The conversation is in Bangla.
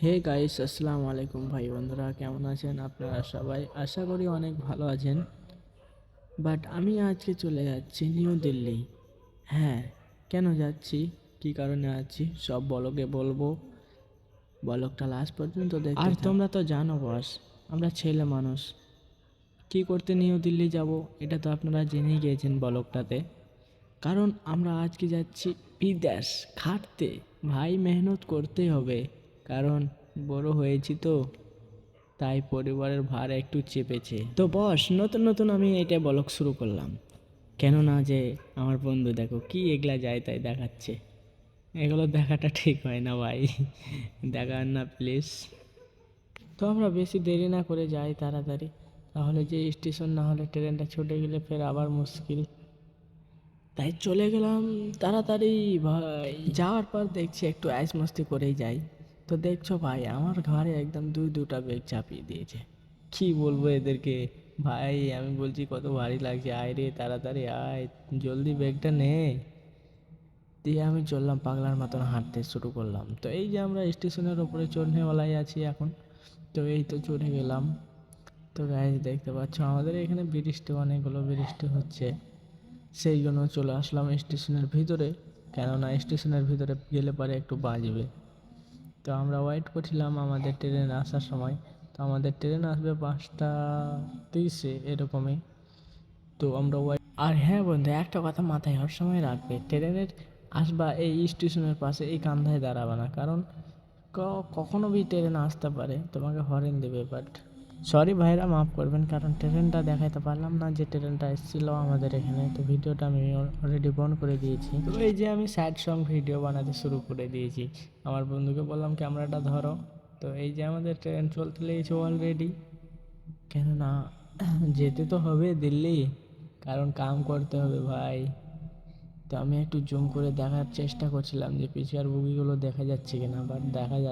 হে গাইস, আসসালামু আলাইকুম ভাই বন্ধুরা, কেমন আছেন আপনারা সবাই? আশা করি অনেক ভালো আছেন। বাট আমি আজকে চলে যাচ্ছি নিউ দিল্লি। হ্যাঁ, কেন যাচ্ছি, কি কারণে যাচ্ছি সব বলকে বলবো। বলকটা লাস্ট পর্যন্ত দেখতে আর তোমরা তো জানো বস, আমরা ছেলে মানুষ কি করতে নিউ দিল্লি যাব, এটা তো আপনারা জেনেই গিয়েছেন বলকটাতে। কারণ আমরা আজকে যাচ্ছি বিদেশ খাটতে। ভাই, মেহনত করতেই হবে, কারণ বড় হয়েছি তো, তাই পরিবারের ভার একটু চেপেছে। তো বস, নতুন নতুন আমি এটা ব্লগ শুরু করলাম, কেন না যে আমার বন্ধু দেখো কি এগলা যায় তাই দেখাচ্ছে। এগুলো দেখাটা ঠিক হয় না ভাই, দেখান না প্লিজ। তো আমরা বেশি দেরি না করে যাই তাড়াতাড়ি, তাহলে যে স্টেশন না হলে ট্রেনটা ছুটে গেলে ফের আবার মুশকিল। তাই চলে গেলাম তাড়াতাড়ি ভাই। যাওয়ার পর দেখছি একটু আইস মস্তি করেই যাই। তো দেখছো ভাই, আমার ঘরে একদম দুটা ব্যাগ চাপিয়ে দিয়েছে। কি বলবো এদেরকে, ভাই আমি বলছি কত ভারী লাগছে, আয় রে তাড়াতাড়ি আয়, জলদি ব্যাগটা নে। দিয়ে আমি চললাম পাগলার মতন হাঁটতে শুরু করলাম। তো এই যে আমরা স্টেশনের ওপরে চড়নেওয়ালাই আছি এখন। তো এই তো চড়ে গেলাম। তো গাইজ দেখতে পাচ্ছ আমাদের এখানে বৃষ্টি, অনেকগুলো বৃষ্টি হচ্ছে, সেই জন্য চলে আসলাম স্টেশনের ভিতরে। কেননা স্টেশনের ভিতরে গেলে পরে একটু বাজবে। তো আমরা ওয়েট করছিলাম আমাদের ট্রেন আসার সময়। তো আমাদের ট্রেন আসবে 5টা 30-এ এরকমই। তো আমরা ওয়েট। আর হ্যাঁ বন্ধু, একটা কথা মাথায় সবসময় রাখবে, ট্রেনের আসবা এই স্টেশনের পাশে এই কান্ধায় দাঁড়াবে না, কারণ কখনো भी ট্রেন আসতে পারে, তোমাকে হরেন দেবে। বাট সরি ভাইরা, মাফ করবেন, কারণ ট্রেনটা দেখাইতে পারলাম না যে ট্রেনটা এসেছিলো আমাদের এখানে। তো ভিডিওটা আমি অলরেডি বন্ধ করে দিয়েছি। তো এই যে আমি স্যাড সং ভিডিও বানাতে শুরু করে দিয়েছি। আমার বন্ধুকে বললাম ক্যামেরাটা ধরো। তো এই যে আমাদের ট্রেন চলতে লেগেছে অলরেডি, কেননা যেতে তো হবে দিল্লি, কারণ কাম করতে হবে ভাই। তো আমি একটু জুম করে দেখার চেষ্টা করছিলাম যে পিছিয়ার বগিগুলো দেখা যাচ্ছে কিনা, বাট দেখা